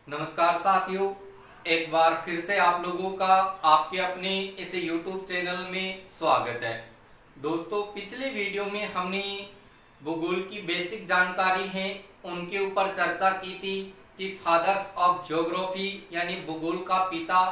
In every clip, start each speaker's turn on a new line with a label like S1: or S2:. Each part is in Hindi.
S1: नमस्कार साथियों, एक बार फिर से आप लोगों का आपके अपने इस YouTube चैनल में स्वागत है। दोस्तों, पिछले वीडियो में हमने भूगोल की बेसिक जानकारी है उनके ऊपर चर्चा की थी कि फादर्स ऑफ ज्योग्राफी यानी भूगोल का पिता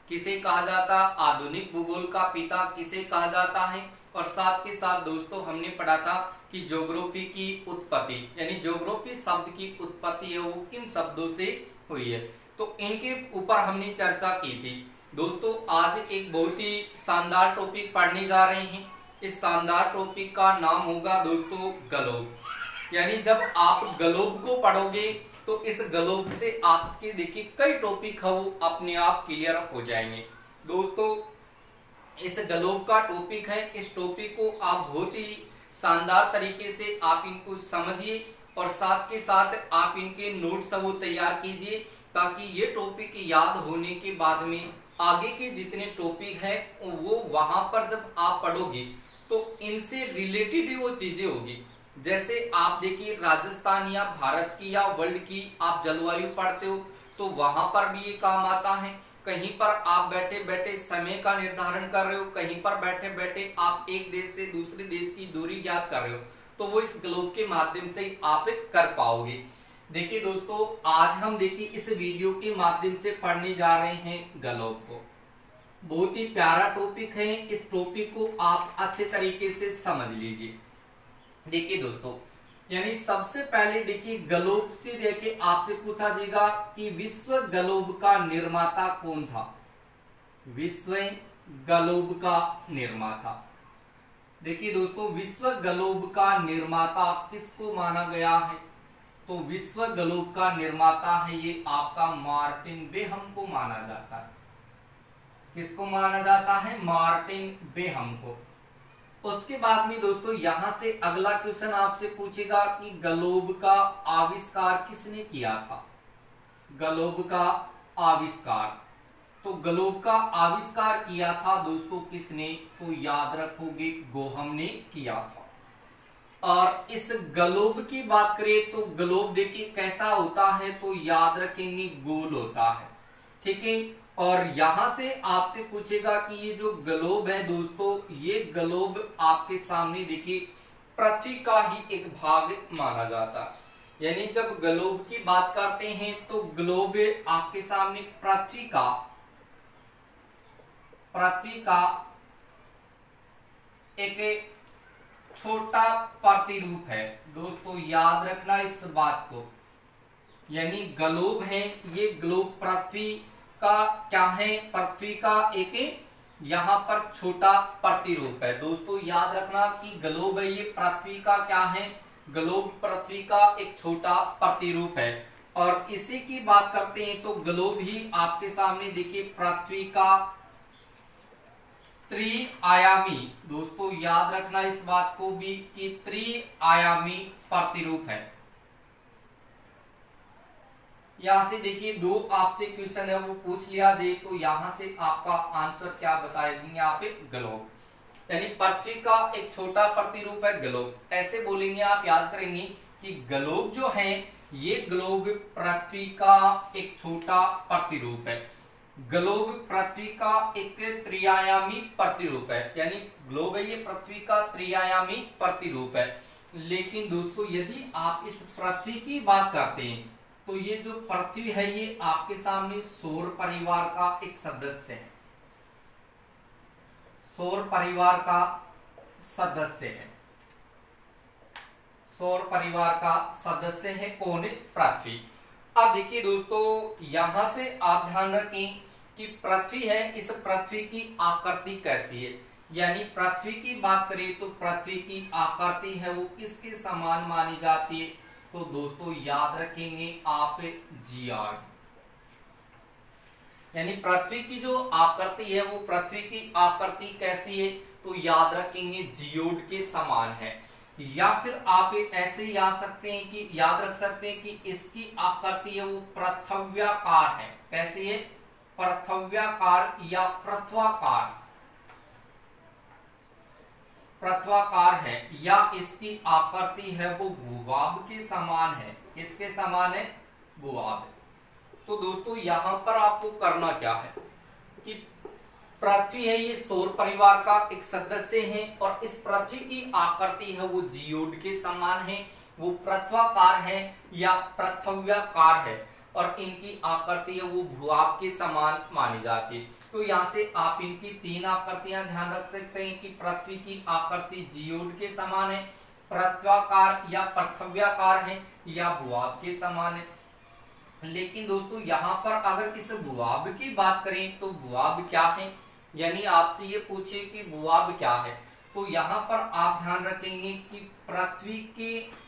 S1: किसे कहा जाता, आधुनिक भूगोल का पिता किसे कहा जाता है। और साथ के साथ दोस्तों हमने पढ़ा था कि ज्योग्राफी की उत्पत्ति यानी ज्योग्राफी शब्द की उत्पत्ति है वो किन शब्दों से हुई है, तो इनके ऊपर हमने चर्चा की थी। दोस्तों, आज एक बहुत ही शानदार टॉपिक पढ़ने जा रहे हैं। इस शानदार टॉपिक का नाम होगा दोस्तों ग्लोब। यानी जब आप ग्लोब को पढ़ोगे तो इस ग्लोब से आपके देखिए कई टॉपिक है वो अपने आप क्लियर हो जाएंगे। दोस्तों, इस ग्लोब का टॉपिक है, इस टॉपिक को आप बहुत ही शानदार तरीके से आप इनको समझिए और साथ के साथ आप इनके नोट्स वो तैयार कीजिए ताकि ये टॉपिक याद होने के बाद में आगे के जितने टॉपिक हैं वो वहां पर जब आप पढ़ोगे तो इनसे रिलेटेड वो चीजें होगी। जैसे आप देखिए राजस्थान या भारत की या वर्ल्ड की आप जलवायु पढ़ते हो तो वहां पर भी ये काम आता है। कहीं पर आप बैठे बैठे समय का निर्धारण कर रहे हो, कहीं पर बैठे बैठे आप एक देश से दूसरे देश की दूरी ज्ञात कर रहे हो, तो वो इस ग्लोब के माध्यम से आप कर पाओगे। देखिए दोस्तों, आज हम देखिए इस वीडियो के माध्यम से पढ़ने जा रहे हैं ग्लोब को। बहुत ही प्यारा टॉपिक है, इस टॉपिक को आप अच्छे तरीके से समझ लीजिए। देखिए दोस्तों, यानी सबसे पहले देखिए ग्लोब से देखिए आपसे पूछा जाएगा कि विश्व ग्लोब का निर्माता कौन था। विश्व ग्लोब का निर्माता, देखिए दोस्तों, विश्व ग्लोब का निर्माता किसको माना गया है, तो विश्व ग्लोब का निर्माता है ये आपका मार्टिन बेहम को माना जाता है। किसको माना जाता है, मार्टिन बेहम को। उसके बाद में दोस्तों यहां से अगला क्वेश्चन आपसे पूछेगा कि ग्लोब का आविष्कार किसने किया था। ग्लोब का आविष्कार, तो ग्लोब का आविष्कार किया था दोस्तों किसने, तो याद रखोगे गोहम ने किया था। और इस ग्लोब की बात करें तो ग्लोब देखिए कैसा होता है, तो याद रखेंगे गोल होता है, ठीक है। और यहां से आपसे पूछेगा कि ये जो ग्लोब है दोस्तों, ये ग्लोब आपके सामने देखिए पृथ्वी का ही एक भाग माना जाता है। यानी जब ग्लोब की बात करते हैं तो ग्लोब आपके सामने पृथ्वी का एक छोटा प्रतिरूप है दोस्तों, याद रखना इस बात को। यानी ग्लोब है, ये ग्लोब पृथ्वी का क्या है, पृथ्वी का एक यहां पर छोटा प्रतिरूप है। दोस्तों याद रखना कि ग्लोब है ये पृथ्वी का क्या है, ग्लोब पृथ्वी का एक छोटा प्रतिरूप है। और इसी की बात करते हैं तो ग्लोब ही आपके सामने देखिए पृथ्वी का त्रिआयामी, दोस्तों याद रखना इस बात को भी कि त्रिआयामी प्रतिरूप है। यहां से देखिए दो आपसे क्वेश्चन है वो पूछ लिया जाए तो यहां से आपका आंसर क्या बता देंगे आप, ग्लोब। यानी पृथ्वी का एक छोटा प्रतिरूप है ग्लोब, ऐसे बोलेंगे आप, याद करेंगे कि ग्लोब जो है ये ग्लोब पृथ्वी का एक छोटा प्रतिरूप है। ग्लोब पृथ्वी का एक त्रिआयामी प्रतिरूप है, यानी ग्लोब है ये पृथ्वी का त्रिआयामी प्रतिरूप है। लेकिन दोस्तों यदि आप इस पृथ्वी की बात करते हैं तो ये जो पृथ्वी है ये आपके सामने सौर परिवार का एक सदस्य है, सौर परिवार का सदस्य है, सौर परिवार का सदस्य है कौन, पृथ्वी। अब देखिए दोस्तों यहां से आप ध्यान रखें कि पृथ्वी है, इस पृथ्वी की आकृति कैसी है। यानी पृथ्वी की बात करें तो पृथ्वी की आकृति है वो किसके समान मानी जाती है, तो दोस्तों याद रखेंगे आप जियाड। यानी पृथ्वी की जो आकृति है वो पृथ्वी की आकृति कैसी है, तो याद रखेंगे जियोड के समान है। या फिर आप ऐसे याद रख सकते हैं कि इसकी आकृति है वो पृथ्व्याकार है। कैसी है, पृथ्व्याकार या पृथ्वाकार है, या इसकी आकृति है वो भूभाग के समान है। किसके समान है, भूभाग। तो दोस्तों यहाँ पर आपको करना क्या है कि पृथ्वी है ये सौर परिवार का एक सदस्य है और इस पृथ्वी की आकृति है वो जियोड के समान है, वो पृथ्वाकार है या पृथव्याकार है और इनकी आकृति है वो भूभाग के समान मानी जाती है। तो यहाँ से आप इनकी तीन आकृतियां ध्यान रख सकते हैं कि पृथ्वी की आकृति जियोड के समान है, पृथ्वाकार या पृथव्याकार है या भूभाग के समान है। लेकिन दोस्तों यहाँ पर अगर इस भूभाग की बात करें तो भूभाग क्या है, यानी आपसे ये पूछे कि भूभाग क्या है, तो यहाँ पर आप ध्यान रखेंगे कि पृथ्वी के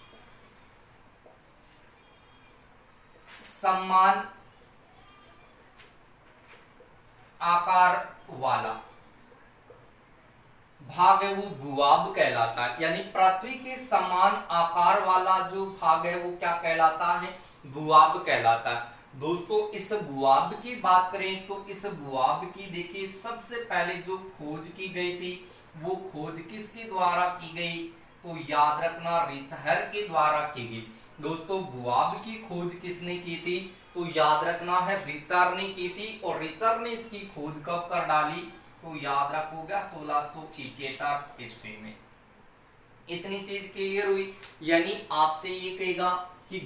S1: समान आकार वाला भाग है वो भूभाग कहलाता है, यानी पृथ्वी के समान आकार वाला जो भाग है वो क्या कहलाता है, भूभाग कहलाता है। दोस्तों इस भूभाग की बात करें तो इस भूभाग की देखिए सबसे पहले जो खोज की गई थी वो खोज किसके द्वारा की गई, तो याद रखना रिचर के द्वारा की गई। दोस्तों भूभाग की खोज किसने की थी, तो याद रखना है रिचर ने की थी और रिचर ने इसकी खोज कब कर डाली, तो याद रखोगा 1671 ईस्वी में। इतनी चीज क्लियर हुई, यानी आपसे ये कहेगा कि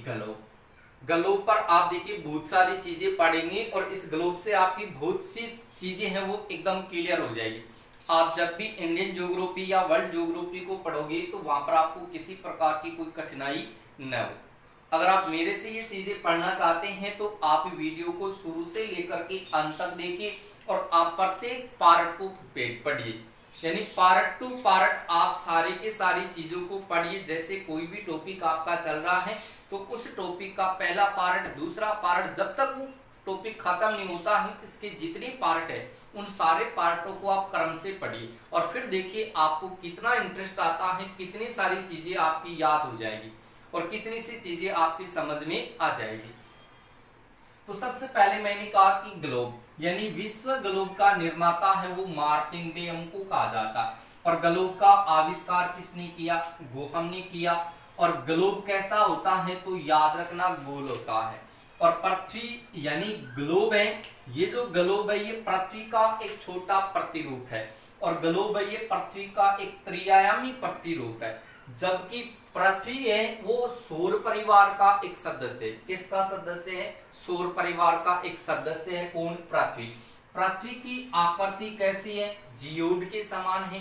S1: ग्लोब पर आप देखिए बहुत सारी चीजें पढ़ेंगे और इस ग्लोब से आपकी बहुत सी चीजें हैं वो एकदम क्लियर हो जाएगी। आप जब भी इंडियन ज्योग्राफी या वर्ल्ड ज्योग्राफी को पढ़ोगे तो वहां पर आपको किसी प्रकार की कोई कठिनाई न हो। अगर आप मेरे से ये चीजें पढ़ना चाहते हैं तो आप वीडियो को शुरू से लेकर के अंत तक देखिए और आप प्रत्येक पार्ट को पढ़िए, यानी पार्ट टू पार्ट आप सारे के सारी चीजों को पढ़िए। जैसे कोई भी टॉपिक आपका चल रहा है तो उस टॉपिक का पहला पार्ट, दूसरा पार्ट, जब तक वो टॉपिक खत्म नहीं होता है इसके जितने पार्ट है उन सारे पार्टों को आप क्रम से पढ़िए और फिर देखिए आपको कितना इंटरेस्ट आता है, कितनी सारी चीजें आपकी याद हो जाएगी और कितनी सी चीजें आपकी समझ में आ जाएगी। तो सबसे पहले मैंने कहा कि ग्लोब यानी विश्व ग्लोब का निर्माता है वो मार्टिन डेम को कहा जाता है और ग्लोब का आविष्कार किसने किया, वो हमने किया। और ग्लोब कैसा होता है, तो याद रखना गोल होता है और पृथ्वी यानी ग्लोब है, ये जो ग्लोब है ये पृथ्वी का एक छोटा प्रतिरूप है और ग्लोब है ये पृथ्वी का एक त्रिआयामी प्रतिरूप है, जबकि पृथ्वी है वो सौर परिवार का एक सदस्य है। किसका सदस्य है, सौर परिवार का एक सदस्य है। कौन, पृथ्वी। पृथ्वी की आकृति कैसी है, जियोड के समान है,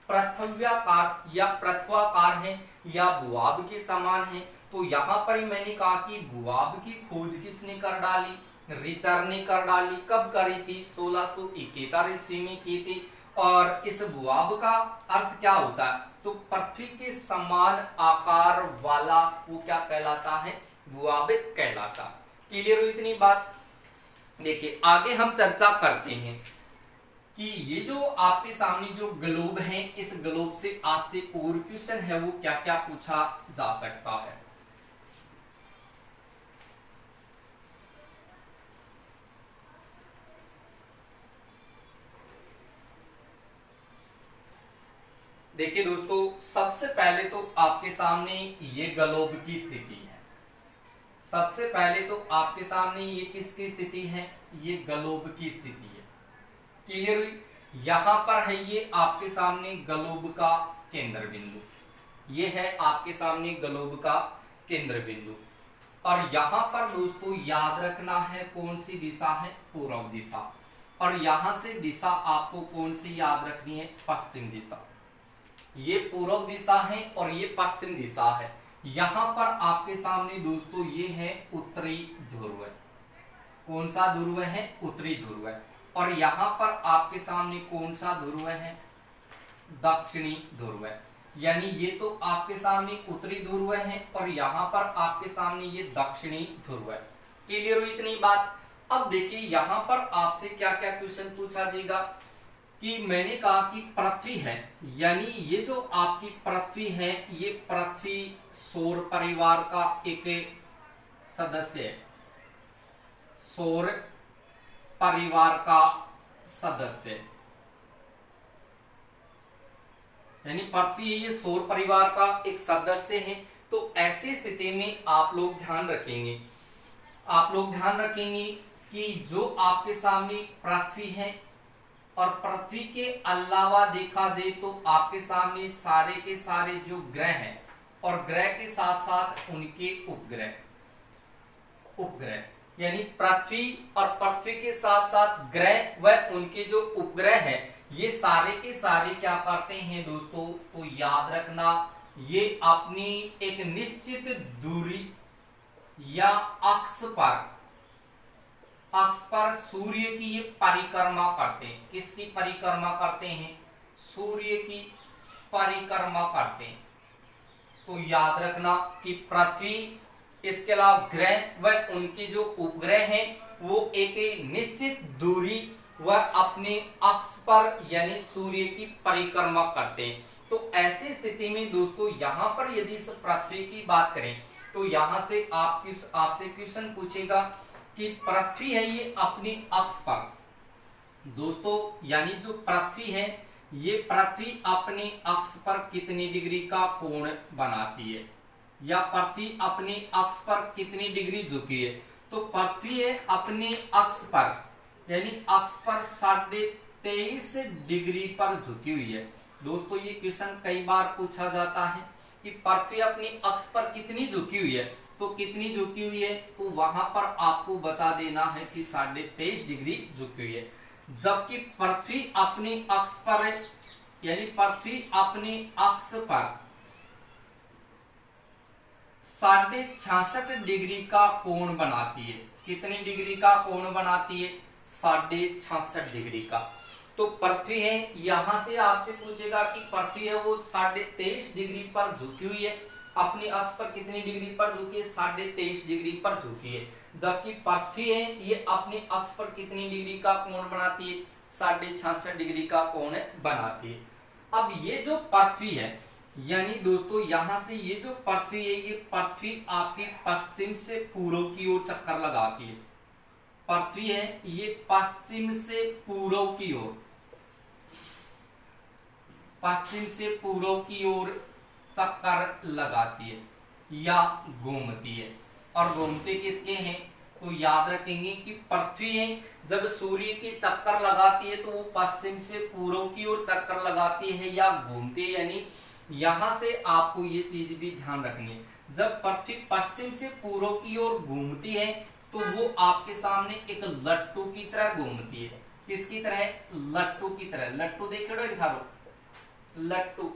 S1: पृथव्याकार या पृथ्वाकार है या भूभाग के समान है। तो यहाँ पर ही मैंने कहा कि भूभाग की खोज किसने कर डाली, रिचर ने कर डाली। कब करी थी, 1671 ईस्वी में की थी। और इस भूभाग का अर्थ क्या होता है, तो पृथ्वी के समान आकार वाला वो क्या कहलाता है, भूभाग कहलाता। क्लियर हुई इतनी बात। देखिए आगे हम चर्चा करते हैं कि ये जो आपके सामने जो ग्लोब है, इस ग्लोब से आपसे और क्वेश्चन है वो क्या क्या पूछा जा सकता है। देखिए दोस्तों सबसे पहले तो आपके सामने ये ग्लोब की स्थिति है। सबसे पहले तो आपके सामने ये किसकी स्थिति है, ये ग्लोब की स्थिति है। क्लियर हुई। यहां पर है ये आपके सामने ग्लोब का केंद्र बिंदु, ये है आपके सामने ग्लोब का केंद्र बिंदु। और यहां पर दोस्तों याद रखना है कौन सी दिशा है, पूर्व दिशा। और यहां से दिशा आपको कौन सी याद रखनी है, पश्चिम दिशा। ये पूर्व दिशा है और ये पश्चिम दिशा है। यहां पर आपके सामने दोस्तों ये है उत्तरी ध्रुव, कौन सा ध्रुव है, उत्तरी ध्रुव। और यहां पर आपके सामने कौन सा ध्रुव है, दक्षिणी ध्रुव। यानी ये तो आपके सामने उत्तरी ध्रुव है और यहां पर आपके सामने ये दक्षिणी ध्रुव है। क्लियर हुई इतनी बात। अब देखिए यहां पर आपसे क्या क्या क्वेश्चन पूछा जाएगा कि मैंने कहा कि पृथ्वी है, यानी ये जो आपकी पृथ्वी है ये पृथ्वी सौर परिवार का एक सदस्य है, सौर परिवार का सदस्य, यानी पृथ्वी ये सौर परिवार का एक सदस्य है। तो ऐसी स्थिति में आप लोग ध्यान रखेंगे, आप लोग ध्यान रखेंगे कि जो आपके सामने पृथ्वी है और पृथ्वी के अलावा देखा जाए तो आपके सामने सारे के सारे जो ग्रह हैं और ग्रह के साथ साथ उनके उपग्रह यानी पृथ्वी और पृथ्वी के साथ साथ ग्रह व उनके जो उपग्रह हैं, ये सारे के सारे क्या करते हैं दोस्तों, तो याद रखना ये अपनी एक निश्चित दूरी या अक्ष पर सूर्य की ये परिक्रमा करते हैं। किसकी परिक्रमा करते हैं, सूर्य की परिक्रमा करते हैं। तो याद रखना कि पृथ्वी, इसके अलावा ग्रह व उनके जो उपग्रह हैं वो एक निश्चित दूरी व अपने अक्ष पर यानी सूर्य की परिक्रमा करते हैं। तो ऐसी स्थिति में दोस्तों यहाँ पर यदि इस पृथ्वी की बात करें तो यहाँ से आपसे क्वेश्चन पूछेगा कि पृथ्वी है ये अपने अक्ष पर, दोस्तों यानी जो पृथ्वी है ये पृथ्वी अपने अक्ष पर कितनी डिग्री का कोण बनाती है, या पृथ्वी अपने अक्ष पर कितनी डिग्री झुकी है। तो पृथ्वी है अपने अक्ष पर यानी अक्ष पर 23.5 डिग्री पर झुकी हुई है। दोस्तों ये क्वेश्चन कई बार पूछा जाता है कि पृथ्वी अपने अक्ष पर कितनी झुकी हुई है, तो कितनी झुकी हुई है, तो वहां पर आपको बता देना है कि 23.5 डिग्री झुकी हुई है। जबकि पृथ्वी अपने अक्ष पर यानी पृथ्वी अपने अक्ष पर 66.5 डिग्री का कोण बनाती है। कितनी डिग्री का कोण बनाती है, 66.5 डिग्री का। तो पृथ्वी है, यहां से आपसे पूछेगा कि पृथ्वी है वो 23.5 डिग्री पर झुकी हुई है, अपने अक्ष पर कितनी डिग्री पर झुकी है, 23.5 डिग्री पर झुकी है। जबकि पृथ्वी है ये अपने अक्ष पर कितनी डिग्री का कोण बनाती है, 66.5 डिग्री का कोण बनाती है। अब ये जो पृथ्वी है यानी दोस्तों यहां से ये जो पृथ्वी है ये पृथ्वी आपकी पश्चिम से पूर्व की ओर चक्कर लगाती है। पृथ्वी है ये पश्चिम से पूर्व की ओर, पश्चिम से पूर्व की ओर चक्कर लगाती है या घूमती है। और घूमते किसके हैं, तो याद रखेंगे कि पृथ्वी है जब सूर्य के चक्कर लगाती है तो वो पश्चिम से पूर्व की ओर चक्कर लगाती है या घूमती है। यानी यहां से आपको ये चीज भी ध्यान रखनी है, जब पृथ्वी पश्चिम से पूर्व की ओर घूमती है तो वो आपके सामने एक लट्टू की तरह घूमती है। किसकी तरह, लट्टू की तरह। लट्टू देखे लट्टू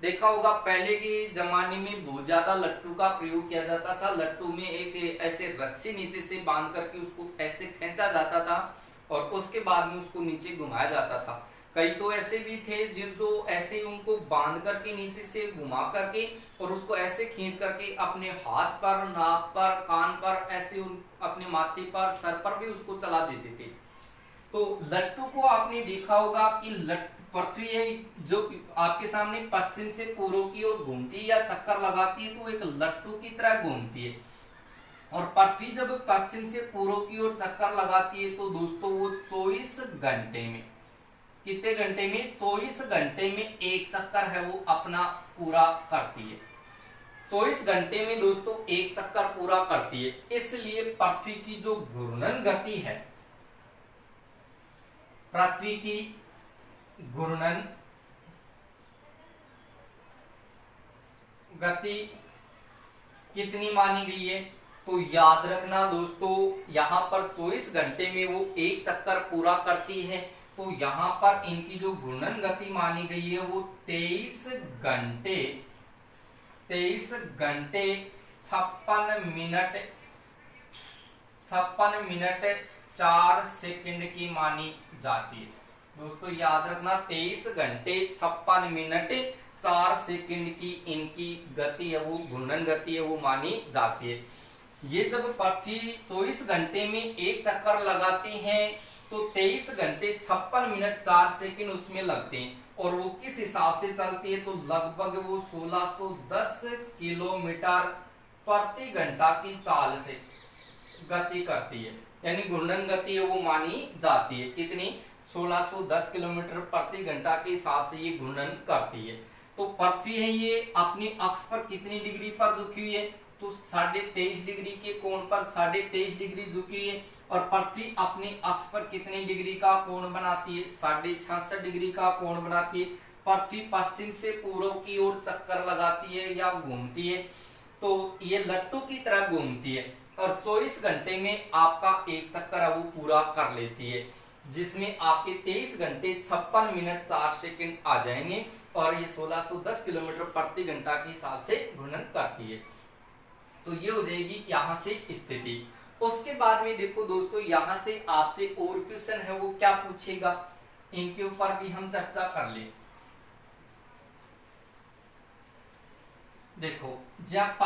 S1: देखा होगा, पहले के जमाने में बहुत ज्यादा लट्टू का प्रयोग किया जाता था। लट्टू में एक ऐसे रस्सी नीचे से बांध करके उसको ऐसे खींचा जाता था और उसके बाद में उसको नीचे घुमाया जाता था। कई तो ऐसे भी थे जो ऐसे उनको बांध करके नीचे से घुमा करके और उसको ऐसे खींच करके अपने हाथ पर, नाक पर, कान पर, ऐसे अपने माथे पर, सर पर भी उसको चला देते थे। तो लट्टू को आपने देखा होगा कि पृथ्वी है जो आपके सामने पश्चिम से पूर्व की ओर घूमती है या चक्कर लगाती है तो एक लट्टू की तरह घूमती है। और पृथ्वी जब पश्चिम से पूर्व की ओर चक्कर लगाती है तो दोस्तों वो 24 घंटे में, कितने घंटे में, 24 घंटे में एक चक्कर है वो अपना पूरा करती है। 24 घंटे में दोस्तों एक चक्कर पूरा करती है। इसलिए पृथ्वी की जो घूर्णन गति है, पृथ्वी की घूर्णन गति कितनी मानी गई है, तो याद रखना दोस्तों यहां पर 24 घंटे में वो एक चक्कर पूरा करती है। तो यहां पर इनकी जो घूर्णन गति मानी गई है वो 23 घंटे 56 मिनट 4 सेकंड की मानी जाती है। दोस्तों याद रखना 23 घंटे 56 मिनट 4 सेकंड की इनकी गति है वो घूर्णन गति है वो मानी जाती है। ये जब पृथ्वी 24 घंटे में एक चक्कर लगाती है तो 23 घंटे 56 मिनट 4 सेकंड उसमें लगते हैं। और वो किस हिसाब से चलती है, तो लगभग वो 1610 किलोमीटर प्रति घंटा की चाल से गति करती है। यानी घूर्णन गति है वो मानी जाती है। कितनी, 1610 किलोमीटर प्रति घंटा के हिसाब से ये घूर्णन करती है। तो पृथ्वी है ये अपनी अक्ष पर कितनी डिग्री पर झुकी हुई है, तो 23.5 डिग्री के कोण पर 23.5 डिग्री झुकी है। और पृथ्वी अपने अक्ष पर कितने डिग्री का कोण बनाती है? 66.5 डिग्री का कोण बनाती है। पृथ्वी पश्चिम से पूर्व की ओर चक्कर लगाती है या घूमती है, तो ये लट्टू की तरह घूमती है और 24 घंटे में आपका एक चक्कर वो पूरा कर लेती है, जिसमें आपके 23 घंटे 56 मिनट 4 सेकंड आ जाएंगे और ये 1610 किलोमीटर प्रति घंटा के हिसाब से घूर्णन करती है। तो ये हो जाएगी यहाँ से स्थिति। उसके बाद में देखो दोस्तों, यहाँ से आपसे और क्वेश्चन है, वो क्या पूछेगा, इनके ऊपर भी हम चर्चा कर ले। देखो, जब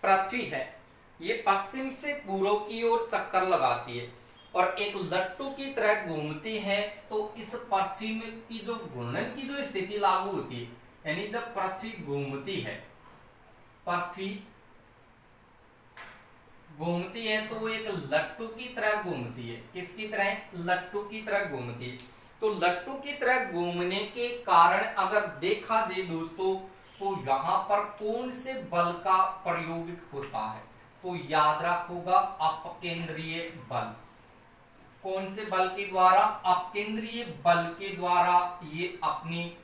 S1: पृथ्वी है ये पश्चिम से पूर्व की ओर चक्कर लगाती है और एक लट्टू की तरह घूमती है, तो इस पृथ्वी में की जो घूर्णन की जो स्थिति लागू होती है, यानी जब पृथ्वी घूमती है, पृथ्वी घूमती है तो वो एक लट्टू की तरह घूमती है। किसकी तरह? लट्टू की तरह घूमती है। तो लट्टू की तरह घूमने के कारण अगर देखा जाए दोस्तों, तो यहाँ पर कौन से बल का प्रयोग होता है? तो याद रखोगा अपकेंद्रीय बल। कौन से बल के द्वारा? अपकेंद्रीय बल के द्वारा ये अपनी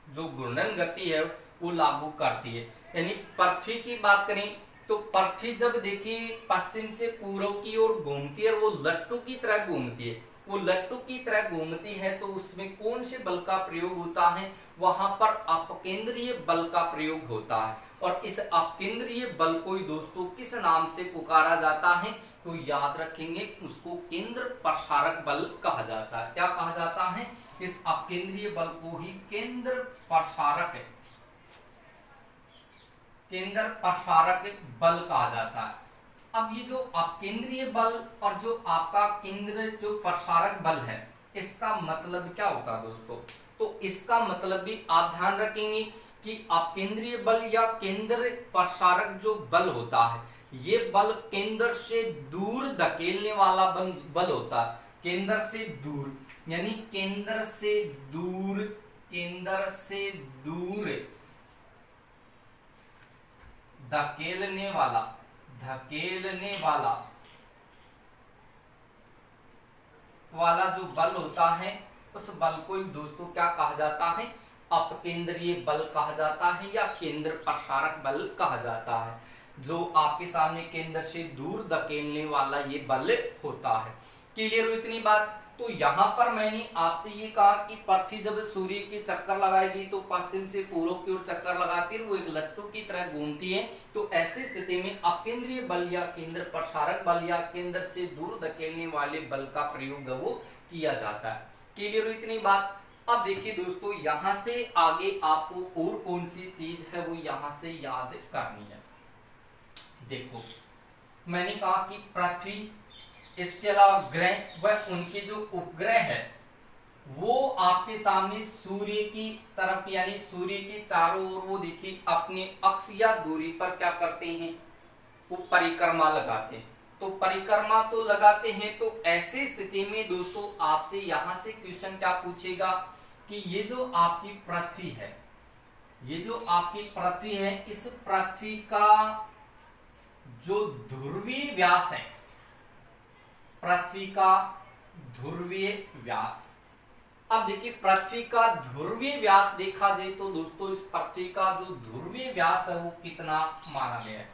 S1: जो घूर्णन गति है वो लागू करती है। यानी पृथ्वी की बात करें तो पृथ्वी जब देखिए पश्चिम से पूर्व की ओर घूमती है और वो लट्टू की तरह घूमती है, वो लट्टू की तरह घूमती है, तो उसमें कौन से बल का प्रयोग होता है? वहां पर अपकेंद्रीय बल का प्रयोग होता है। और इस अपकेंद्रीय बल को ही दोस्तों किस नाम से पुकारा जाता है? तो याद रखेंगे, उसको केंद्र प्रसारक बल कहा जाता है। क्या कहा जाता है? इस अपकेंद्रीय बल को ही केंद्र प्रसारक बल कहा जाता है। अब ये जो अपकेंद्रीय बल और जो आपका केंद्र जो प्रसारक बल है, इसका मतलब क्या होता है दोस्तों? तो इसका मतलब भी आप ध्यान रखेंगे कि अपकेंद्रीय बल या केंद्र प्रसारक जो बल होता है, ये बल केंद्र से दूर धकेलने वाला बल होता है। केंद्र से दूर, यानी केंद्र से दूर धकेलने वाला जो बल होता है, उस बल को दोस्तों क्या कहा जाता है? अपकेंद्रीय बल कहा जाता है या केंद्र प्रसारक बल कहा जाता है। जो आपके सामने केंद्र से दूर धकेलने वाला ये बल होता है। क्लियर हो इतनी बात? तो यहाँ पर मैंने आपसे ये कहा कि पृथ्वी जब सूर्य के चक्कर लगाएगी तो पश्चिम से पूर्व की ओर चक्कर लगाती है, वो एक लट्टू की तरह घूमती है। तो ऐसी स्थिति में अपकेंद्रीय बल या केंद्र प्रसारक बल या केंद्र से दूर धकेलने वाले बल का प्रयोग वो किया जाता है। क्लियर हो इतनी बात? अब देखिए दोस्तों, यहाँ से आगे आपको और कौन सी चीज है वो यहाँ से याद करनी है। देखो, मैंने कहा कि पृथ्वी, इसके अलावा ग्रह व उनके जो उपग्रह है वो आपके सामने सूर्य की तरफ यानी सूर्य के चारों ओर वो देखिए अपने अक्ष या दूरी पर क्या करते हैं? वो परिक्रमा लगाते हैं। तो परिक्रमा तो लगाते हैं, तो ऐसी स्थिति में दोस्तों आपसे यहाँ से क्वेश्चन क्या पूछेगा कि ये जो आपकी पृथ्वी है, इस पृथ्वी का जो ध्रुवीय व्यास है, पृथ्वी का ध्रुवीय व्यास। अब देखिए, पृथ्वी का ध्रुवीय व्यास देखा जाए तो दोस्तों इस पृथ्वी का जो ध्रुवीय व्यास है वो कितना माना गया है?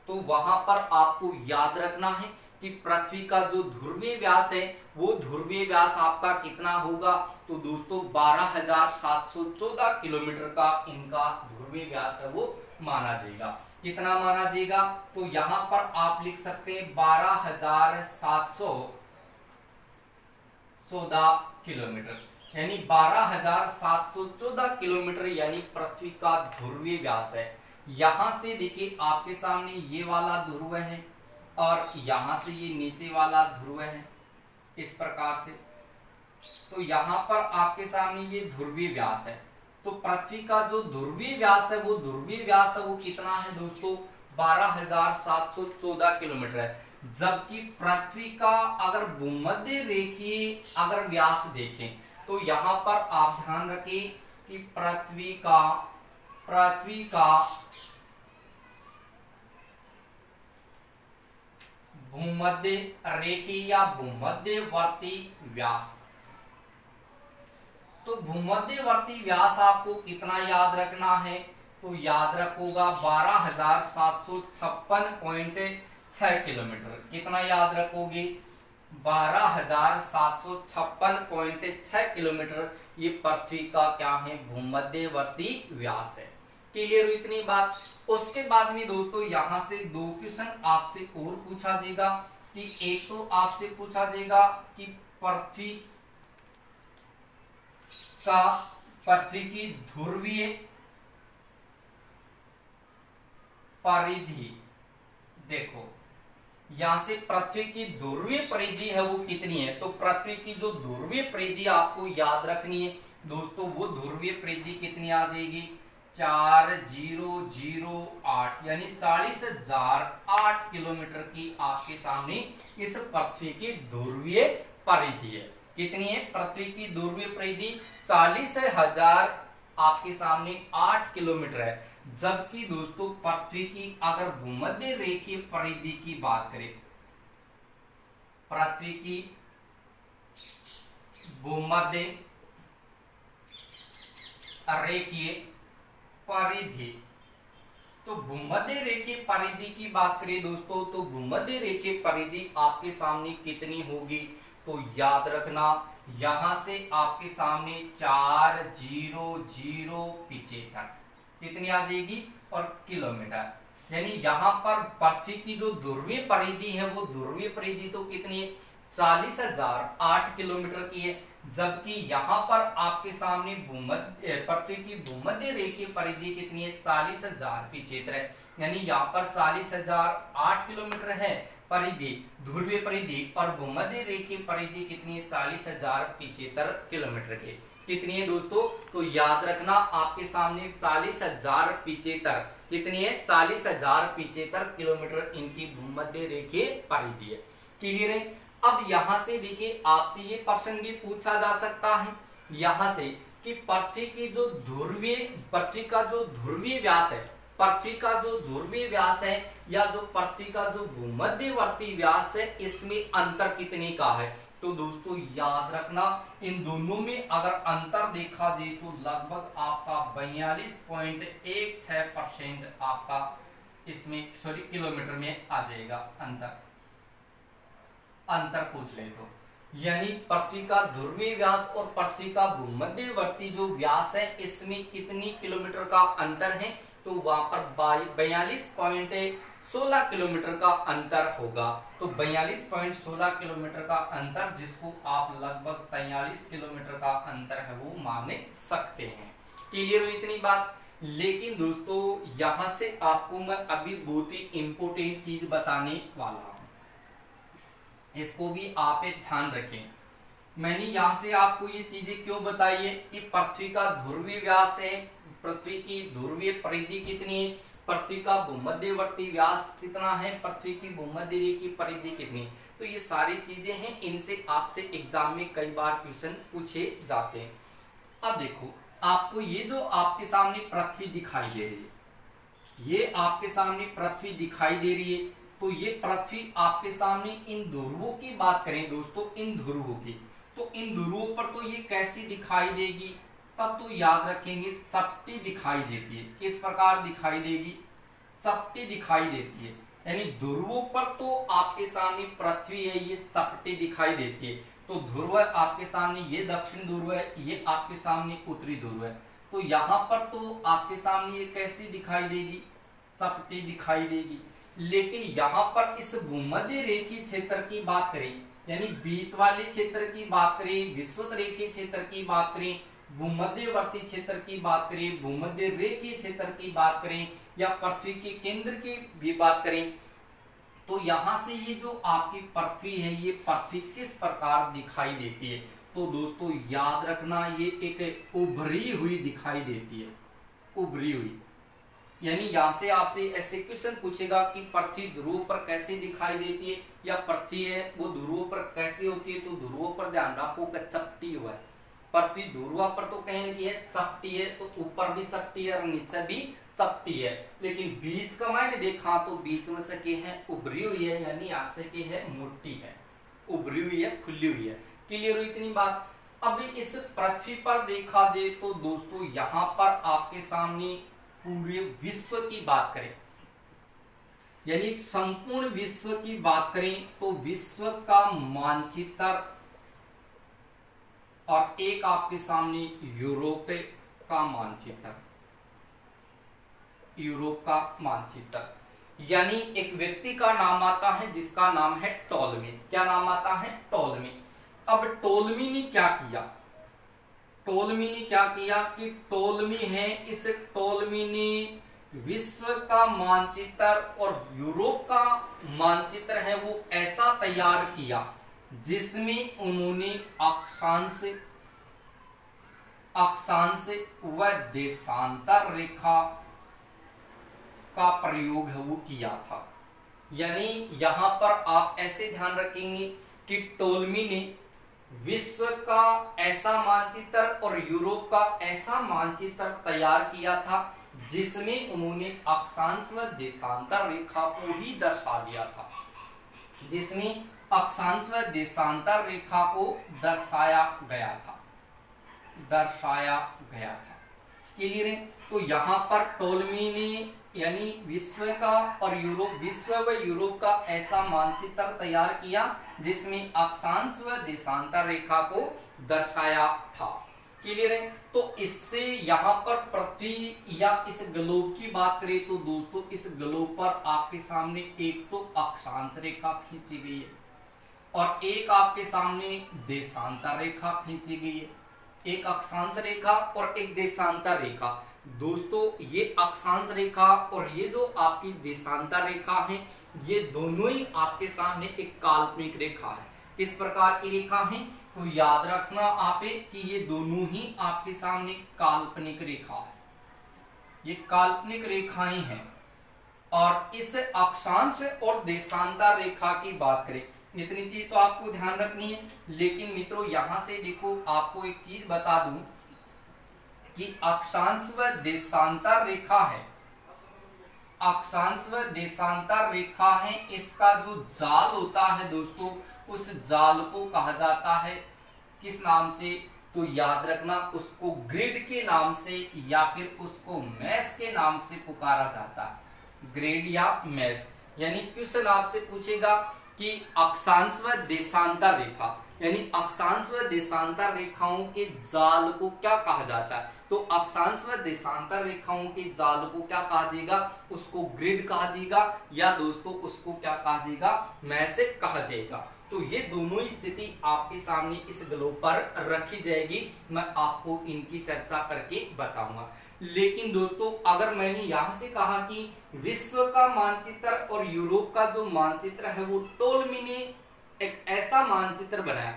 S1: तो वहां पर आपको याद रखना है कि पृथ्वी का जो ध्रुवीय व्यास है वो ध्रुवीय व्यास आपका कितना होगा? तो दोस्तों 12,714 किलोमीटर का इनका ध्रुवीय व्यास है वो माना जाएगा। कितना माना जाएगा? तो यहाँ पर आप लिख सकते हैं 12,714 किलोमीटर, यानी 12,714 किलोमीटर यानी पृथ्वी का ध्रुवीय व्यास है। यहां से देखिए आपके सामने ये वाला ध्रुव है और यहां से ये नीचे वाला ध्रुव है, इस प्रकार से। तो यहाँ पर आपके सामने ये ध्रुवीय व्यास है। तो पृथ्वी का जो ध्रुवीय व्यास है वो कितना है दोस्तों? 12,714 किलोमीटर है। जबकि पृथ्वी का अगर भूमध्य रेखीय अगर व्यास देखें तो यहाँ पर आप ध्यान रखें, भूमध्य रेखी या भूमध्यवर्ती व्यास। तो भूमध्यवर्ती व्यास आपको कितना याद रखना है, तो याद रखोगा 12,756.6 किलोमीटर। कितना याद रखोगे, 12,756.6 किलोमीटर। ये पृथ्वी का क्या है, भूमध्यवर्ती व्यास है। क्लियर हुई इतनी बात। उसके बाद में दोस्तों यहां से 2 क्वेश्चन आपसे और पूछा जाएगा कि एक तो आपसे पूछा जाएगा कि पृथ्वी की ध्रुवीय परिधि। देखो यहां से पृथ्वी की ध्रुवीय परिधि है वो कितनी है, तो पृथ्वी की जो ध्रुवीय परिधि आपको याद रखनी है दोस्तों, वो ध्रुवीय परिधि कितनी आ जाएगी, 4008 यानी 40,008 किलोमीटर की आपके सामने इस पृथ्वी की ध्रुवीय परिधि है। कितनी है, पृथ्वी की ध्रुवीय परिधि 40,000 आपके सामने 8 किलोमीटर है। जबकि दोस्तों पृथ्वी की अगर भूमध्य रेखीय परिधि की बात करें, पृथ्वी की भूमध्य रेखीय परिधि, तो भूमध्य रेखीय परिधि की बात करें दोस्तों, तो भूमध्य रेखीय परिधि आपके सामने कितनी होगी, तो याद रखना यहां से आपके सामने 40,075 कितनी आ जाएगी और किलोमीटर। यानी यहां पर पृथ्वी की जो ध्रुवीय परिधि है वो ध्रुवीय परिधि तो कितनी है, 40,008 किलोमीटर की है। जबकि यहां पर आपके सामने पृथ्वी की भूमध्य रेखीय परिधि कितनी है, 40,075 है। यानी यहाँ पर 40,008 किलोमीटर है परिधि, ध्रुवीय परिधि, और भूमध्य रेखीय परिधि कितनी है, 40,075 किलोमीटर की। कितनी है दोस्तों, तो याद रखना आपके सामने 40,075 कितनी है, 40,075 किलोमीटर इनकी भूमध्य रेखीय परिधि है। क्लियर है। अब यहां से देखिए आपसे ये प्रश्न भी पूछा जा सकता है यहां से कि पृथ्वी का जो ध्रुवीय व्यास है, पृथ्वी का जो ध्रुवीय व्यास है या जो पृथ्वी का जो भूमध्यवर्ती व्यास है, इसमें अंतर कितने का है। तो दोस्तों याद रखना इन दोनों में अगर अंतर देखा जाए तो लगभग आपका 42.16% आपका इसमें किलोमीटर में आ जाएगा। अंतर पूछ ले तो यानी पृथ्वी का ध्रुवीय व्यास और पृथ्वी का भूमध्यवर्ती जो व्यास है इसमें कितनी किलोमीटर का अंतर है, तो वहां पर 42.16 किलोमीटर का अंतर होगा। तो 42.16 किलोमीटर का अंतर, जिसको आप लगभग 43 किलोमीटर का अंतर है वो मान सकते हैं। क्लियर हुई इतनी बात। लेकिन दोस्तों यहां से आपको मैं अभी बहुत ही इंपोर्टेंट चीज बताने वाला हूं, इसको भी आप ध्यान रखें। मैंने यहां से आपको ये चीजें क्यों बताई है कि पृथ्वी का ध्रुवीय व्यास है, पृथ्वी की ध्रुवीय परिधि कितनी है, पृथ्वी का भूमध्यवर्ती व्यास कितना है, पृथ्वी की भूमध्य रेखीय परिधि कितनी। तो ये सारी चीजें हैं, इनसे आपसे एग्जाम में कई बार क्वेश्चन पूछे जाते हैं। अब देखो आपको ये जो आपके सामने पृथ्वी दिखाई दे रही है, ये आपके सामने पृथ्वी दिखाई दे रही है, तो ये पृथ्वी आपके सामने इन ध्रुवों की बात करें दोस्तों, इन ध्रुवों की, तो इन ध्रुवों पर तो ये कैसी दिखाई देगी, तब तो याद रखेंगे चपटी दिखाई देती है। किस प्रकार दिखाई देगी, चपटी दिखाई देती है। यानी ध्रुवों पर तो आपके सामने पृथ्वी है, ये चपटी दिखाई देती है। तो ध्रुव आपके सामने ये दक्षिण ध्रुव है, ये आपके सामने उत्तरी ध्रुव है। तो यहाँ पर तो आपके सामने ये कैसी दिखाई देगी, चपटी दिखाई देगी। लेकिन यहाँ पर इस भूमध्य रेखीय क्षेत्र की बात करें, यानी बीच वाले क्षेत्र की बात करें, विषुवत रेखीय क्षेत्र की बात करें, भूमध्यवर्ती क्षेत्र की बात करें, भूमध्य रेखीय क्षेत्र की बात करें, या पृथ्वी के केंद्र की भी बात करें, तो यहां से ये जो आपकी पृथ्वी है, ये पृथ्वी किस प्रकार दिखाई देती है, तो दोस्तों याद रखना ये एक उभरी हुई दिखाई देती है, उभरी हुई। यानी यहां से आपसे ऐसे क्वेश्चन पूछेगा कि पृथ्वी ध्रुव पर कैसे दिखाई देती है, या पृथ्वी है वो ध्रुव पर कैसे होती है, तो ध्रुव पर ध्यान रखो कि चपटी हुआ है, पृथ्वी ध्रुवा पर तो कहें कि है चपटी है, तो ऊपर भी चपटी है और नीचे भी चपटी है, लेकिन बीच का मायने देखा तो बीच में से के है उभरी हुई है, यानी यहाँ से के है मोटी है, उभरी हुई है, खुली हुई है। क्लियर हुई इतनी बात। अभी इस पृथ्वी पर देखा जाए तो दोस्तों यहाँ पर आपके सामने पूरे विश्व की बात करें, यानी संपूर्ण विश्व की बात करें तो विश्व का मानचित्र और एक आपके सामने यूरोप का मानचित्र, यूरोप का मानचित्र, यानी एक व्यक्ति का नाम आता है जिसका नाम है टॉलमी। क्या नाम आता है? टॉलमी। अब टॉलमी ने क्या किया? टॉलमी ने क्या किया कि टॉलमी है, इस टॉलमी ने विश्व का मानचित्र और यूरोप का मानचित्र है वो ऐसा तैयार किया जिसमें उन्होंने अक्षांश व देशांतर रेखा का प्रयोग है वो किया था। यानी यहां पर आप ऐसे ध्यान रखेंगे कि टॉलमी ने विश्व का ऐसा मानचित्र और यूरोप का ऐसा मानचित्र तैयार किया था जिसमें उन्होंने अक्षांश व देशांतर रेखा को ही दर्शा दिया था, जिसमें अक्षांश व देशांतर रेखा को दर्शाया गया था। क्लियर है? तो यहाँ पर टॉलमी ने यानी विश्व का और विश्व व यूरोप का ऐसा मानचित्र तैयार किया जिसमें अक्षांश व देशांतर रेखा को दर्शाया था। क्लियर है? तो इससे यहाँ पर पृथ्वी या इस ग्लोब की बात करें तो दोस्तों इस ग्लोब पर आपके सामने एक तो अक्षांश रेखा खींची गई है और एक आपके सामने देशांतर रेखा खींची गई है। एक अक्षांश रेखा और एक देशांतर रेखा। दोस्तों ये अक्षांश रेखा और ये जो आपकी देशांतर रेखा है ये दोनों ही आपके सामने एक काल्पनिक रेखा है। किस प्रकार की रेखा है? तो याद रखना आप कि ये दोनों ही आपके सामने काल्पनिक रेखा है, ये काल्पनिक रेखाएं हैं। और इस अक्षांश और देशांतर रेखा की बात करें, इतनी चीज तो आपको ध्यान रखनी है। लेकिन मित्रों यहां से देखो आपको एक चीज बता दूं कि अक्षांश व देशांतर रेखा है, अक्षांश व देशांतर रेखा है, इसका जो जाल होता है दोस्तों उस जाल को कहा जाता है किस नाम से? तो याद रखना उसको ग्रिड के नाम से या फिर उसको मैश के नाम से पुकारा जाता है। ग्रिड या मैश, यानी किस नाम से पूछेगा कि अक्षांश व देशांतर रेखा, यानी अक्षांश व देशांतर रेखाओं के जाल को क्या कहा जाता है? तो अक्षांश व देशांतर रेखाओं के जाल को क्या कहा जाएगा? उसको ग्रिड कहा जाएगा या दोस्तों उसको क्या कहा जाएगा? मैश कहा जाएगा। तो ये दोनों स्थिति आपके सामने इस ग्लोब पर रखी जाएगी, मैं आपको इनकी चर्चा करके बताऊंगा। लेकिन दोस्तों अगर मैंने यहां से कहा कि विश्व का मानचित्र और यूरोप का जो मानचित्र है वो टॉलमी ने एक ऐसा मानचित्र बनाया,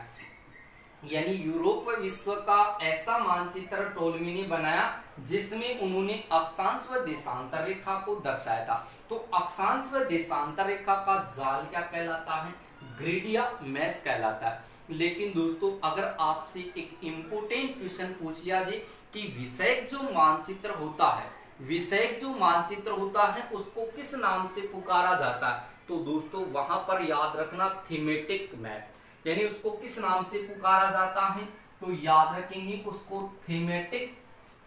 S1: यानी यूरोप व विश्व का ऐसा मानचित्र टॉलमी ने बनाया जिसमें उन्होंने अक्षांश व देशांतर रेखा को दर्शाया था। तो अक्षांश व देशांतर रेखा का जाल क्या कहलाता है? ग्रिड या मैश कहलाता है। लेकिन दोस्तों अगर आपसे एक इंपोर्टेंट क्वेश्चन पूछ लिया जाए कि विषयक जो मानचित्र होता है, विषयक जो मानचित्र होता है उसको किस नाम से पुकारा जाता है? तो दोस्तों वहां पर याद रखना थीमेटिक मैप, यानी उसको किस नाम से पुकारा जाता है? तो याद रखेंगे उसको थीमेटिक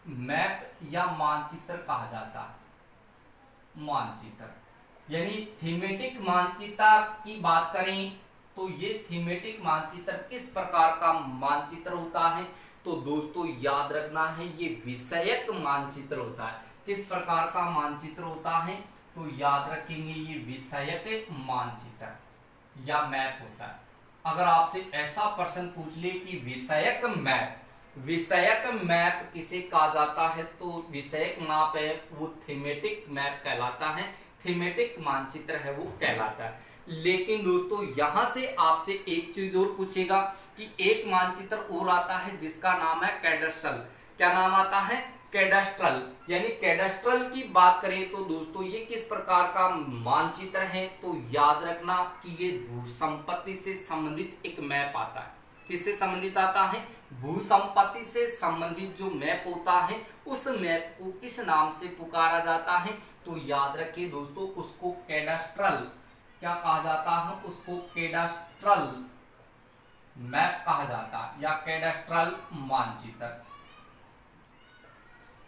S1: मैप या मानचित्र कहा जाता है। मानचित्र यानी थीमेटिक मानचित्र की बात करें तो ये थीमेटिक मानचित्र किस प्रकार का मानचित्र होता है? तो दोस्तों याद रखना है ये विषयक मानचित्र होता है। किस प्रकार का मानचित्र होता है? तो याद रखेंगे ये विषयक मानचित्र या मैप होता है। अगर आपसे ऐसा प्रश्न पूछ ले कि विषयक मैप किसे कहा जाता है? तो विषयक मैप है वो थीमेटिक मैप कहलाता है, थीमेटिक मानचित्र है वो कहलाता है। लेकिन दोस्तों यहां से आपसे एक चीज और पूछेगा कि एक मानचित्र और आता है जिसका नाम है कैडस्ट्रल। क्या नाम आता है? कैडस्ट्रल। यानी कैडस्ट्रल की बात करें तो दोस्तों ये किस प्रकार का मानचित्र है? तो याद रखना कि ये भू संपत्ति से संबंधित एक मैप आता है। किससे संबंधित आता है? भू संपत्ति से संबंधित जो मैप होता है उस मैप को किस नाम से पुकारा जाता है? तो याद रखिए दोस्तों, उसको कैडास्ट्रल क्या कहा जाता है? उसको कैडास्ट्रल मैप कहा जाता है या कैडास्ट्रल मानचित्र।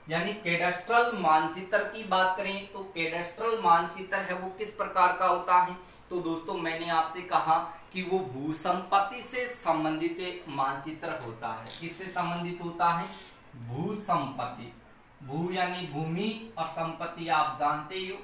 S1: यानी कैडास्ट्रल मानचित्र की बात करें तो कैडास्ट्रल मानचित्र है वो किस प्रकार का होता है? तो दोस्तों मैंने आपसे कहा कि वो भू संपत्ति से संबंधित एक मानचित्र होता है। किससे संबंधित होता है? भू संपत्ति। भू यानी भूमि और संपत्ति आप जानते ही हो।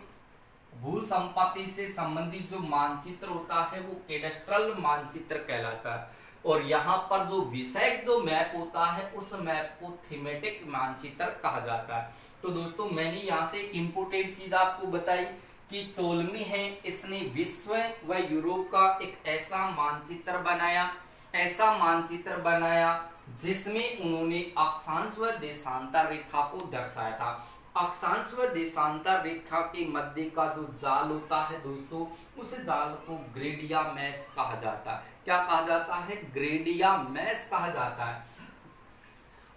S1: भू संपत्ति से संबंधित जो मानचित्र होता है वो कैडास्ट्रल मानचित्र कहलाता है। और यहाँ पर जो विषय जो मैप होता है उस मैप को थीमेटिक मानचित्र कहा जाता है। तो दोस्तों मैंने यहाँ से इम्पोर्टेंट चीज आपको बताई कि टोलमी है, इसने विश्व व यूरोप का एक ऐसा मानचित्र बनाया जिसमें उन्होंने अक्षांश व देशांतर रेखा को दर्शाया था। अक्षांश व देशांतर रेखा के मध्य का जो जाल होता है दोस्तों, उस जाल को ग्रेडिया मैश कहा जाता है। क्या कहा जाता है? ग्रेडिया मैश कहा जाता है।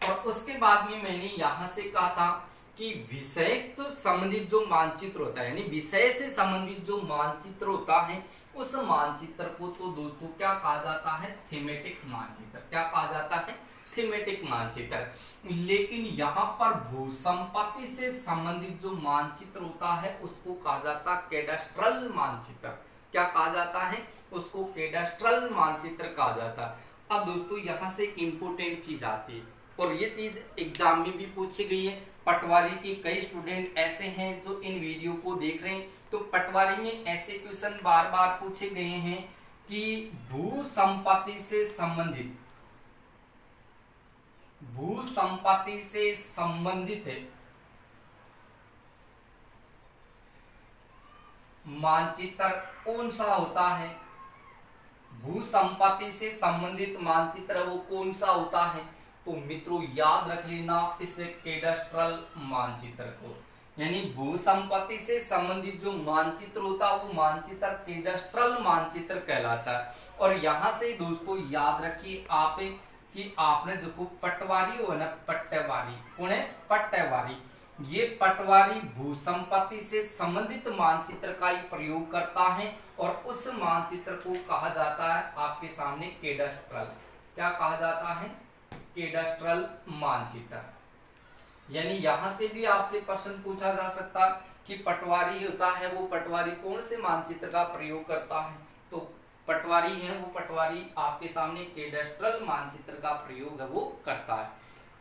S1: और उसके बाद में मैंने यहां से कहा था कि विषय तो संबंधित जो मानचित्र होता है, यानी विषय से संबंधित जो मानचित्र होता है उस मानचित्र को तो दोस्तों क्या कहा जाता है? थीमेटिक मानचित्र। क्या कहा जाता है? थीमेटिक मानचित्र। लेकिन यहाँ पर भू संपत्ति से संबंधित जो मानचित्र होता है उसको कहा जाता है कैडास्ट्रल मानचित्र। क्या कहा जाता है? उसको कैडास्ट्रल मानचित्र कहा जाता है। अब दोस्तों यहाँ से इंपोर्टेंट चीज आती है और ये चीज एग्जाम में भी पूछी गई है। पटवारी के कई स्टूडेंट ऐसे हैं जो इन वीडियो को देख रहे हैं, तो पटवारी में ऐसे क्वेश्चन बार बार पूछे गए हैं कि भू संपत्ति से संबंधित मानचित्र कौन सा होता है? भू संपत्ति से संबंधित मानचित्र वो कौन सा होता है? तो मित्रों याद रख लेना इस कैडास्ट्रल मानचित्र को। यानी भू संपत्ति से संबंधित जो मानचित्र होता है वो मानचित्र कैडास्ट्रल मानचित्र कहलाता है। और यहाँ से दोस्तों याद रखिए आप कि आपने जो पटवारी हो ना, पट्टेवारी कौन है? पट्टेवारी। ये पटवारी भू संपत्ति से संबंधित मानचित्र का ही प्रयोग करता है और उस मानचित्र को कहा जाता है आपके सामने कैडास्ट्रल। क्या कहा जाता है? कैडास्ट्रल मानचित्र। यानी यहां से भी आपसे प्रश्न पूछा जा सकता कि पटवारी होता है वो पटवारी कौन से मानचित्र का प्रयोग करता है? तो पटवारी है वो पटवारी आपके सामने कैडास्ट्रल मानचित्र का प्रयोग है वो करता है।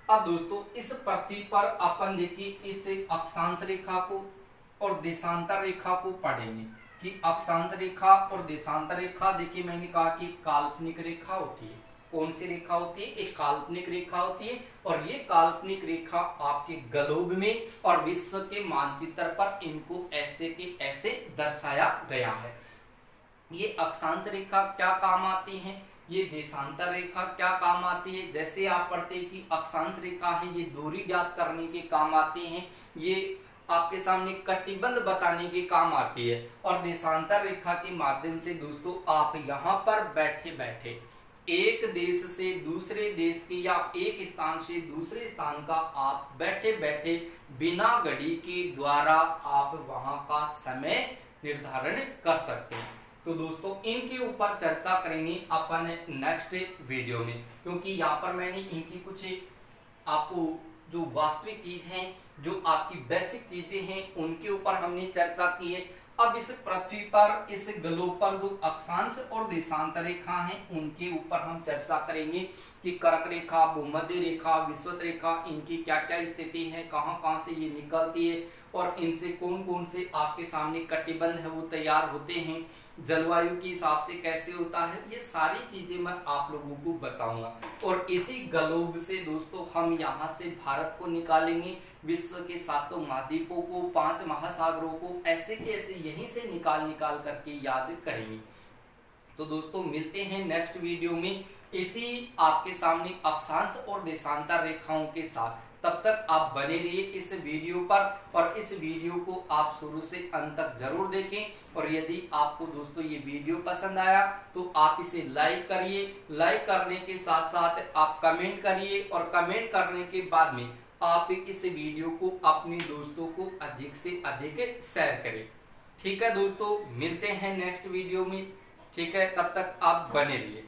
S1: अब दोस्तों इस पृथ्वी पर अपन देखिए इस अक्षांश रेखा को और देशांतर रेखा को पढ़ेंगे कि अक्षांश रेखा और देशांतर रेखा देखिए मैंने कहा कि काल्पनिक रेखा होती है। कौन सी रेखा होती है? एक काल्पनिक रेखा होती है और ये काल्पनिक रेखा आपके ग्लोब में और विश्व के मानचित्र पर इनको ऐसे के ऐसे दर्शाया गया है। ये अक्षांश रेखा क्या काम आती है? ये देशांतर रेखा क्या काम आती है? जैसे आप पढ़ते हैं कि अक्षांश रेखा है ये दूरी ज्ञात करने के काम आती है, ये आपके सामने कटिबंध बताने के काम आती है। और देशांतर रेखा के माध्यम से दोस्तों आप यहाँ पर बैठे बैठे एक देश से दूसरे देश के या एक स्थान से दूसरे स्थान का आप बैठे बैठे बिना घड़ी के द्वारा आप वहां का समय निर्धारण कर सकते हैं। तो दोस्तों इनके ऊपर चर्चा करेंगे अपन नेक्स्ट वीडियो में, क्योंकि यहाँ पर मैंने इनकी कुछ आपको जो वास्तविक चीज है, जो आपकी बेसिक चीजें हैं उनके ऊपर हमने चर्चा की है। अब इस पृथ्वी पर इस ग्लोब पर जो अक्षांश और देशांतर रेखा हैं उनके ऊपर हम चर्चा करेंगे कि कर्क रेखा, भूमध्य रेखा, विषुवत रेखा, इनकी क्या क्या स्थिति है, कहां कहां से ये निकलती है और इनसे कौन कौन से आपके सामने कटिबंध है वो तैयार होते हैं, जलवायु के हिसाब से कैसे होता है, ये सारी चीजें मैं आप लोगों को बताऊंगा। और इसी ग्लोब से दोस्तों हम यहाँ से भारत को निकालेंगे, विश्व के 7 महाद्वीपों को, 5 महासागरों को ऐसे के ऐसे यहीं से निकाल करके याद करेंगे। तो दोस्तों मिलते हैं नेक्स्ट वीडियो में इसी आपके सामने अक्षांश और देशांतर रेखाओं के साथ। तब तक आप बने रहिए इस वीडियो पर और इस वीडियो को आप शुरू से अंत तक जरूर देखें। और यदि आपको दोस्तों ये वीडियो पसंद आया तो आप इसे लाइक करिए, लाइक करने के साथ साथ आप कमेंट करिए और कमेंट करने के बाद में आप इस वीडियो को अपने दोस्तों को अधिक से अधिक शेयर करें। ठीक है दोस्तों, मिलते हैं नेक्स्ट वीडियो में। ठीक है, तब तक आप बने रहिए।